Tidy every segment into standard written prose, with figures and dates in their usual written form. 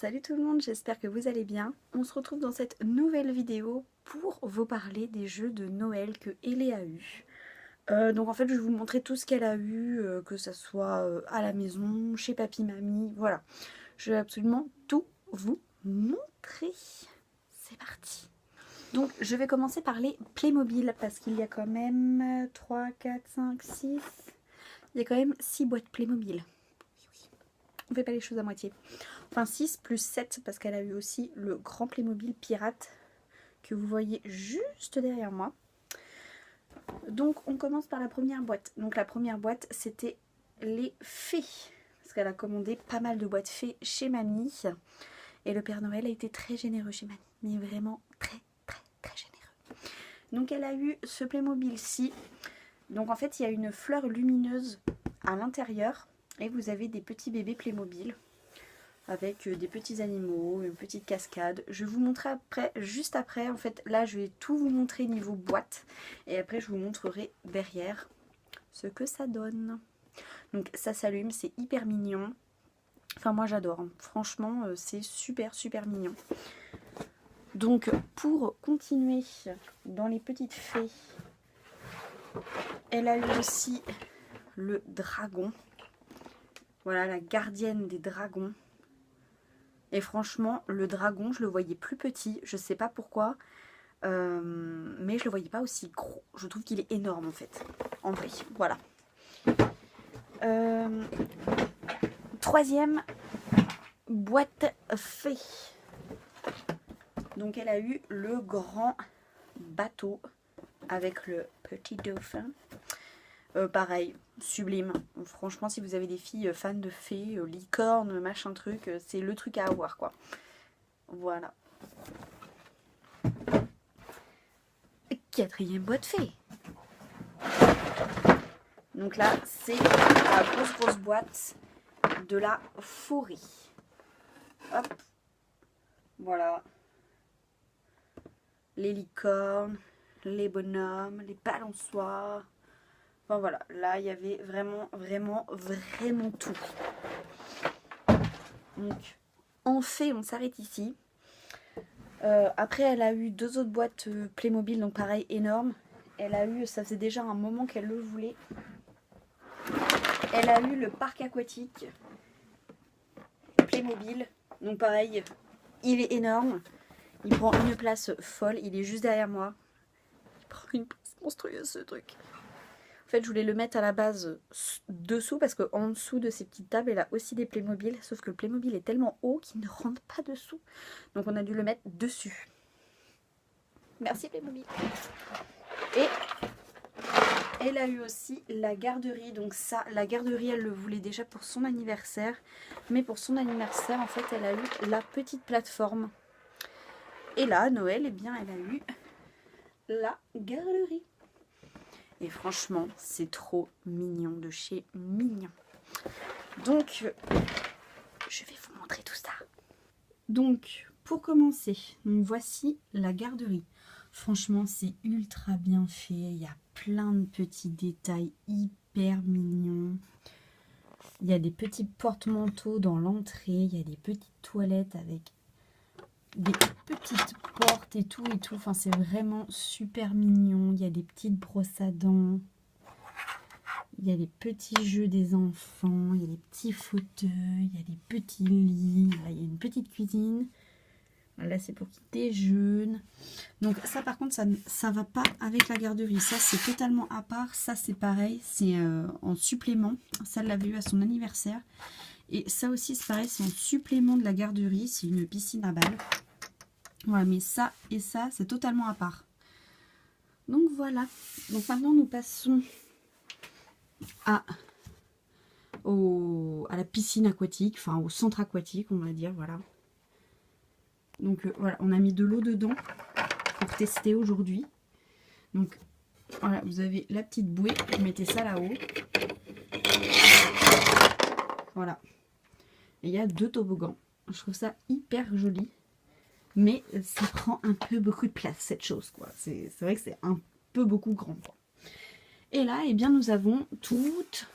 Salut tout le monde, j'espère que vous allez bien. On se retrouve dans cette nouvelle vidéo pour vous parler des jeux de Noël que Elé a eu. Donc en fait je vais vous montrer tout ce qu'elle a eu, que ce soit à la maison, chez papy, mamie, voilà. Je vais absolument tout vous montrer. C'est parti. Donc je vais commencer par les Playmobil parce qu'il y a quand même 3, 4, 5, 6... Il y a quand même 6 boîtes Playmobil. On fait pas les choses à moitié. Enfin 6 plus 7 parce qu'elle a eu aussi le grand Playmobil pirate que vous voyez juste derrière moi. Donc on commence par la première boîte. Donc la première boîte c'était les fées. Parce qu'elle a commandé pas mal de boîtes fées chez mamie. Et le Père Noël a été très généreux chez mamie. Mais vraiment très généreux. Donc elle a eu ce Playmobil-ci. Donc en fait il y a une fleur lumineuse à l'intérieur. Et vous avez des petits bébés Playmobil. Avec des petits animaux, une petite cascade. Je vais vous montrer après, juste après. En fait, là, je vais tout vous montrer niveau boîte. Et après, je vous montrerai derrière ce que ça donne. Donc, ça s'allume, c'est hyper mignon. Enfin, moi, j'adore. Hein. Franchement, c'est super mignon. Donc, pour continuer dans les petites fées, elle a eu aussi le dragon. Voilà, la gardienne des dragons. Et franchement, le dragon, je le voyais plus petit. Je sais pas pourquoi. Mais je le voyais pas aussi gros. Je trouve qu'il est énorme en fait. En vrai, voilà. Troisième boîte fée. Donc elle a eu le grand bateau avec le petit dauphin. Pareil, sublime. Franchement, si vous avez des filles fans de fées, licorne, machin truc, c'est le truc à avoir quoi. Voilà. Quatrième boîte fée. Donc là, c'est la grosse boîte de la forêt. Hop. Voilà. Les licornes, les bonhommes, les balançoires. Enfin voilà, là il y avait vraiment tout. Donc en fait on s'arrête ici. Après elle a eu deux autres boîtes Playmobil, donc pareil énorme. Elle a eu, ça faisait déjà un moment qu'elle le voulait. Elle a eu le parc aquatique Playmobil, donc pareil, il est énorme. Il prend une place folle, il est juste derrière moi. Il prend une place monstrueuse ce truc. En fait, je voulais le mettre à la base dessous parce qu'en dessous de ces petites tables, elle a aussi des Playmobil. Sauf que le Playmobil est tellement haut qu'il ne rentre pas dessous. Donc on a dû le mettre dessus. Merci Playmobil. Et elle a eu aussi la garderie. Donc ça, la garderie, elle le voulait déjà pour son anniversaire. Mais pour son anniversaire, en fait, elle a eu la petite plateforme. Et là, à Noël, eh bien, elle a eu la garderie. Et franchement, c'est trop mignon de chez mignon. Donc, je vais vous montrer tout ça. Donc, pour commencer, voici la garderie. Franchement, c'est ultra bien fait. Il y a plein de petits détails hyper mignons. Il y a des petits porte-manteaux dans l'entrée. Il y a des petites toilettes avec des petites portes et tout. Enfin, c'est vraiment super mignon. Il y a des petites brosses à dents. Il y a les petits jeux des enfants. Il y a des petits fauteuils. Il y a des petits lits. Là, il y a une petite cuisine. Là, c'est pour qu'ils déjeunent. Donc ça, par contre, ça va pas avec la garderie. Ça, c'est totalement à part. Ça, c'est pareil. C'est en supplément. Ça, elle l'avait eu à son anniversaire. Et ça aussi, c'est pareil. C'est en supplément de la garderie. C'est une piscine à balles. Voilà, mais ça et ça, c'est totalement à part. Donc voilà. Donc maintenant, nous passons à la piscine aquatique, enfin au centre aquatique, on va dire, voilà. Donc voilà, on a mis de l'eau dedans pour tester aujourd'hui. Donc voilà, vous avez la petite bouée, vous mettez ça là-haut. Voilà. Et il y a deux toboggans. Je trouve ça hyper joli. Mais ça prend un peu beaucoup de place, cette chose, quoi. C'est vrai que c'est un peu beaucoup grand, quoi. Et là, eh bien, nous avons toutes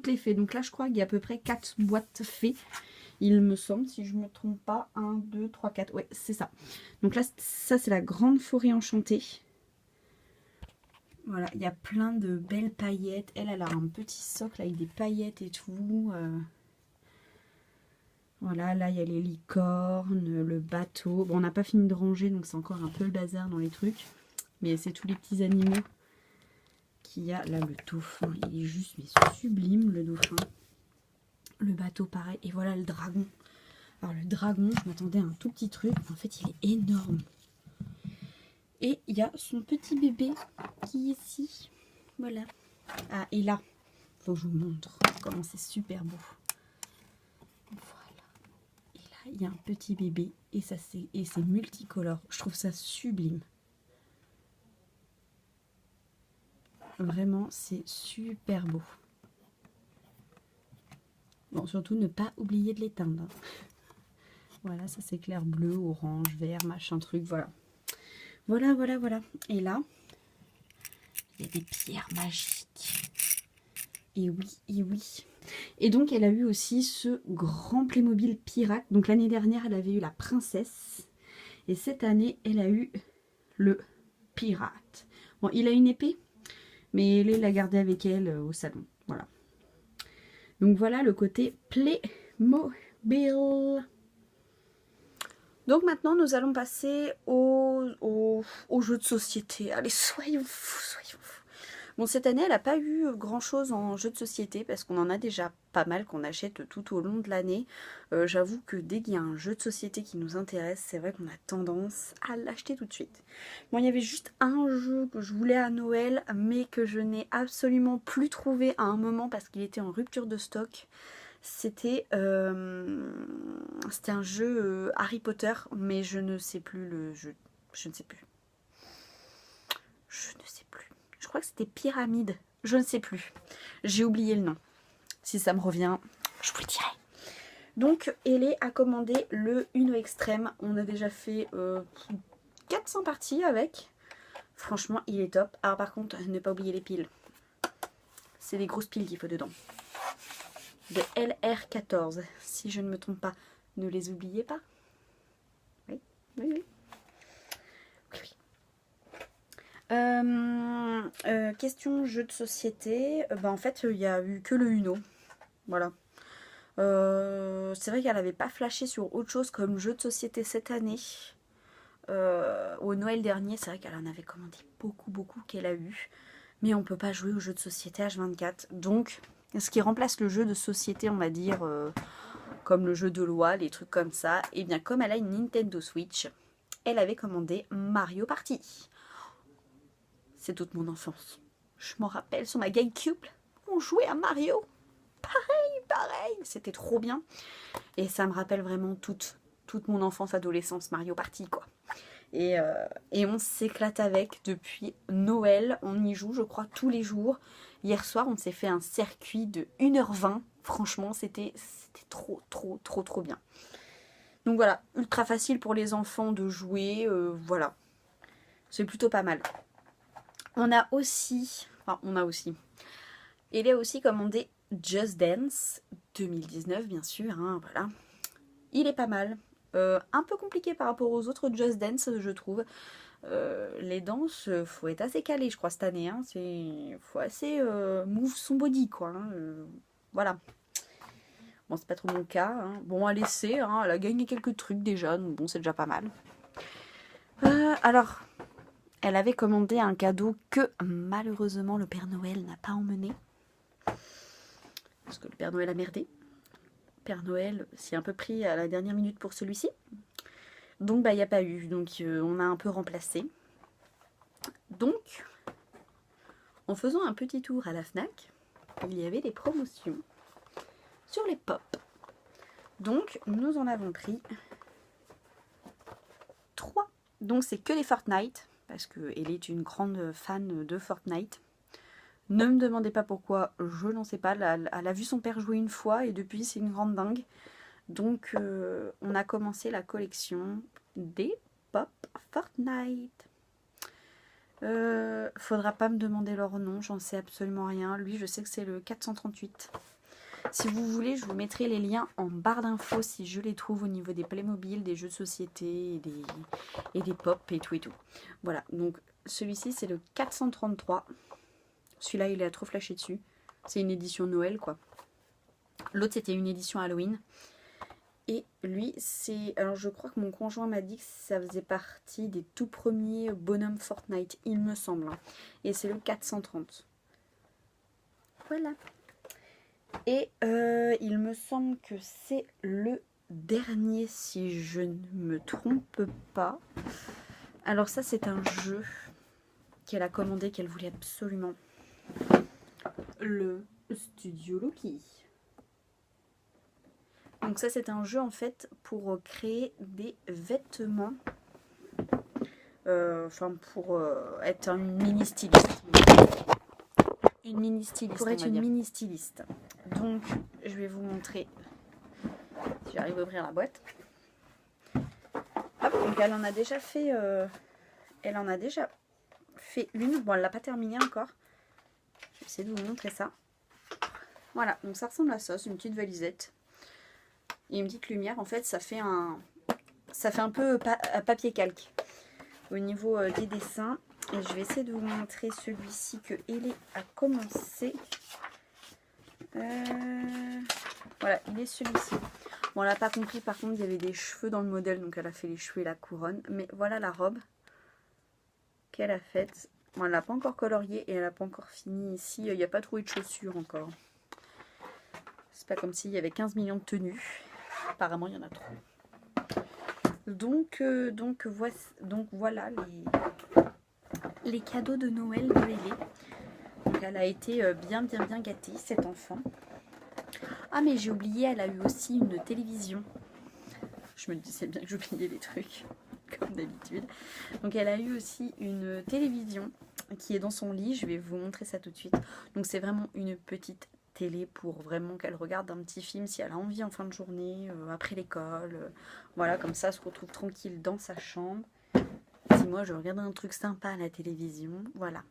les fées. Donc là, je crois qu'il y a à peu près 4 boîtes fées. Il me semble, si je ne me trompe pas, 1, 2, 3, 4. Ouais, c'est ça. Donc là, ça c'est la grande forêt enchantée. Voilà, il y a plein de belles paillettes. Elle a un petit socle avec des paillettes et tout. Voilà, là il y a les licornes, le bateau. Bon, on n'a pas fini de ranger, donc c'est encore un peu le bazar dans les trucs. Mais c'est tous les petits animaux qu'il y a. Là, le dauphin, il est juste mais sublime, le dauphin. Le bateau, pareil. Et voilà le dragon. Alors le dragon, je m'attendais à un tout petit truc. En fait, il est énorme. Et il y a son petit bébé qui est ici. Voilà. Ah, et là, faut que je vous montre comment c'est super beau. Voilà. Et là, il y a un petit bébé. Et ça, c'est multicolore. Je trouve ça sublime. Vraiment, c'est super beau. Bon, surtout ne pas oublier de l'éteindre. Voilà, ça c'est clair, bleu, orange, vert, machin truc, voilà. Voilà, voilà, voilà. Et là, il y a des pierres magiques. Et oui, et oui. Et donc, elle a eu aussi ce grand Playmobil pirate. Donc, l'année dernière, elle avait eu la princesse. Et cette année, elle a eu le pirate. Bon, il a une épée, mais elle l'a gardée avec elle au salon. Voilà. Donc, voilà le côté Playmobil. Donc maintenant, nous allons passer aux jeux de société. Allez, soyons fous, soyons fous. Bon, cette année, elle n'a pas eu grand-chose en jeux de société parce qu'on en a déjà pas mal qu'on achète tout au long de l'année. J'avoue que dès qu'il y a un jeu de société qui nous intéresse, c'est vrai qu'on a tendance à l'acheter tout de suite. Bon, il y avait juste un jeu que je voulais à Noël, mais que je n'ai absolument plus trouvé à un moment parce qu'il était en rupture de stock. C'était un jeu Harry Potter, mais je ne sais plus le jeu. Je ne sais plus. Je ne sais plus. Je crois que c'était Pyramide. Je ne sais plus. J'ai oublié le nom. Si ça me revient, je vous le dirai. Donc, Ellie a commandé le Uno Extrême. On a déjà fait 400 parties avec. Franchement, il est top. Alors par contre, ne pas oublier les piles. C'est des grosses piles qu'il faut dedans. De LR14, si je ne me trompe pas. Ne les oubliez pas. Oui, oui, oui. Oui, oui. Question jeu de société. En fait, il n'y a eu que le Uno. Voilà. C'est vrai qu'elle n'avait pas flashé sur autre chose comme jeu de société cette année. Au Noël dernier, c'est vrai qu'elle en avait commandé beaucoup qu'elle a eu. Mais on ne peut pas jouer au jeu de société H24. Donc, ce qui remplace le jeu de société, on va dire, comme le jeu de loi, les trucs comme ça, et bien comme elle a une Nintendo Switch, elle avait commandé Mario Party. C'est toute mon enfance. Je m'en rappelle, sur ma GameCube, on jouait à Mario. Pareil, c'était trop bien. Et ça me rappelle vraiment toute mon enfance, adolescence, Mario Party, quoi. Et on s'éclate avec depuis Noël. On y joue, je crois, tous les jours. Hier soir, on s'est fait un circuit de 1h20. Franchement, c'était trop bien. Donc voilà, ultra facile pour les enfants de jouer. Voilà, c'est plutôt pas mal. Elle a aussi commandé Just Dance 2019, bien sûr. Hein, voilà. Il est pas mal. Un peu compliqué par rapport aux autres Just Dance, je trouve. Les danses, faut être assez calé, je crois, cette année. Hein. Faut assez move son body, quoi. Hein. Voilà. Bon, c'est pas trop mon cas. Hein. Bon, elle essaie. Hein. Elle a gagné quelques trucs déjà, donc bon, c'est déjà pas mal. Alors, elle avait commandé un cadeau que malheureusement le Père Noël n'a pas emmené. Parce que le Père Noël a merdé. Père Noël s'est un peu pris à la dernière minute pour celui-ci. Donc, il n'y a pas eu. Donc, on a un peu remplacé. Donc, en faisant un petit tour à la Fnac, il y avait des promotions sur les pop. Donc, nous en avons pris 3. Donc, c'est que les Fortnite, parce qu'elle est une grande fan de Fortnite. Ne me demandez pas pourquoi, je n'en sais pas. Elle a vu son père jouer une fois et depuis, c'est une grande dingue. Donc, on a commencé la collection des pop Fortnite. Faudra pas me demander leur nom, j'en sais absolument rien. Lui, je sais que c'est le 438. Si vous voulez, je vous mettrai les liens en barre d'infos si je les trouve au niveau des Playmobil, des jeux de société et des pop et tout et tout. Voilà, donc celui-ci c'est le 433. Celui-là il est à trop flasher dessus. C'est une édition Noël quoi. L'autre c'était une édition Halloween. Et lui c'est... Alors je crois que mon conjoint m'a dit que ça faisait partie des tout premiers bonhommes Fortnite, il me semble. Et c'est le 430. Voilà. Et il me semble que c'est le dernier si je ne me trompe pas. Alors ça c'est un jeu qu'elle a commandé, qu'elle voulait absolument. Le Studio Loki. Donc ça c'est un jeu en fait pour créer des vêtements. Enfin pour être une mini styliste. Une mini styliste. Pour être une mini styliste. Donc je vais vous montrer. Si j'arrive à ouvrir la boîte. Hop, donc elle en a déjà fait. Une. Bon elle l'a pas terminée encore. Je vais essayer de vous montrer ça. Voilà, donc ça ressemble à ça, c'est une petite valisette. Et une petite lumière, en fait, ça fait un peu papier calque au niveau des dessins. Et je vais essayer de vous montrer celui-ci que Ellie a commencé. Voilà, il est celui-ci. Bon, elle n'a pas compris, par contre, il y avait des cheveux dans le modèle, donc elle a fait les cheveux et la couronne. Mais voilà la robe qu'elle a faite. Bon, elle n'a pas encore colorié et elle n'a pas encore fini ici. Il n'y a pas trouvé de chaussures encore. C'est pas comme s'il y avait 15 millions de tenues. Apparemment, il y en a trop. Donc voilà les cadeaux de Noël de Ellie. Donc elle a été bien gâtée, cette enfant. Ah, mais j'ai oublié, elle a eu aussi une télévision. Je me disais bien que j'oubliais les trucs, comme d'habitude. Donc elle a eu aussi une télévision qui est dans son lit. Je vais vous montrer ça tout de suite. Donc c'est vraiment une petite télé pour vraiment qu'elle regarde un petit film si elle a envie en fin de journée, après l'école. Voilà, comme ça, elle se retrouve tranquille dans sa chambre. Si moi, je regarde un truc sympa à la télévision, voilà.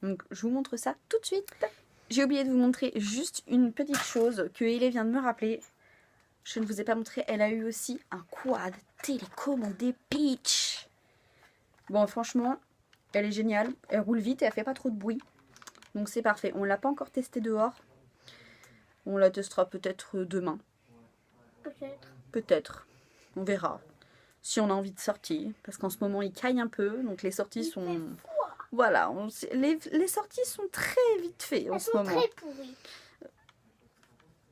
Donc, je vous montre ça tout de suite. J'ai oublié de vous montrer juste une petite chose que Ellie vient de me rappeler. Je ne vous ai pas montré, elle a eu aussi un quad télécommandé Peach. Bon, franchement, elle est géniale. Elle roule vite et elle fait pas trop de bruit. Donc, c'est parfait. On ne l'a pas encore testé dehors. On la testera peut-être demain. Peut-être. Peut-être. On verra. Si on a envie de sortir. Parce qu'en ce moment, il caille un peu. Donc les sorties sont... Voilà. Les sorties sont très vite faites en ce moment. Elles sont très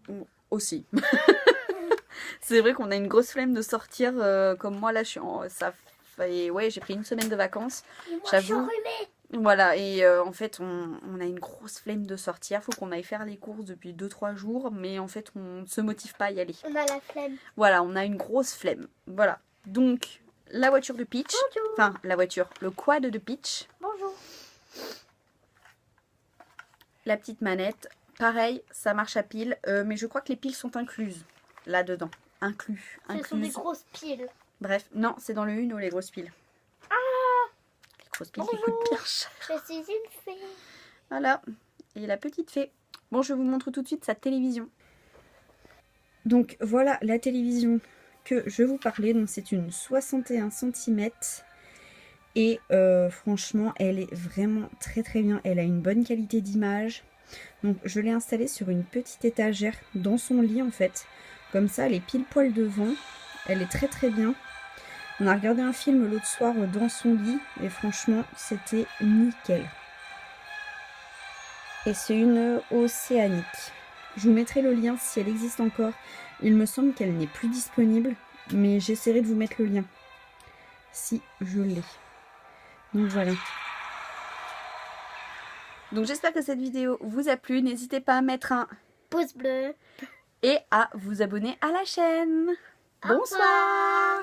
pourries. Aussi. C'est vrai qu'on a une grosse flemme de sortir. Comme moi, là, ça fait... Ouais, j'ai pris une semaine de vacances. J'avoue. Voilà, et en fait, on a une grosse flemme de sortir. Faut qu'on aille faire les courses depuis 2-3 jours. Mais en fait, on ne se motive pas à y aller. On a la flemme. Voilà, on a une grosse flemme. Voilà. Donc, la voiture de Peach. Bonjour. Enfin, la voiture. Le quad de Peach. Bonjour. La petite manette. Pareil, ça marche à pile. Mais je crois que les piles sont incluses. Là-dedans. Inclus. Ce sont des grosses piles. Bref, non, c'est dans le Uno, les grosses piles. Grosses piles qui coûtent bien cher. Je suis une fée. Voilà. Et la petite fée. Bon, je vous montre tout de suite sa télévision. Donc, voilà la télévision que je vous parlais. Donc, c'est une 61 cm. Et franchement, elle est vraiment très bien. Elle a une bonne qualité d'image. Donc, je l'ai installée sur une petite étagère dans son lit, en fait. Comme ça, elle est pile poil devant. Elle est très bien. On a regardé un film l'autre soir dans son lit et franchement, c'était nickel. Et c'est une océanique. Je vous mettrai le lien si elle existe encore. Il me semble qu'elle n'est plus disponible, mais j'essaierai de vous mettre le lien si je l'ai. Donc voilà. Donc j'espère que cette vidéo vous a plu. N'hésitez pas à mettre un pouce bleu et à vous abonner à la chaîne. Bonsoir.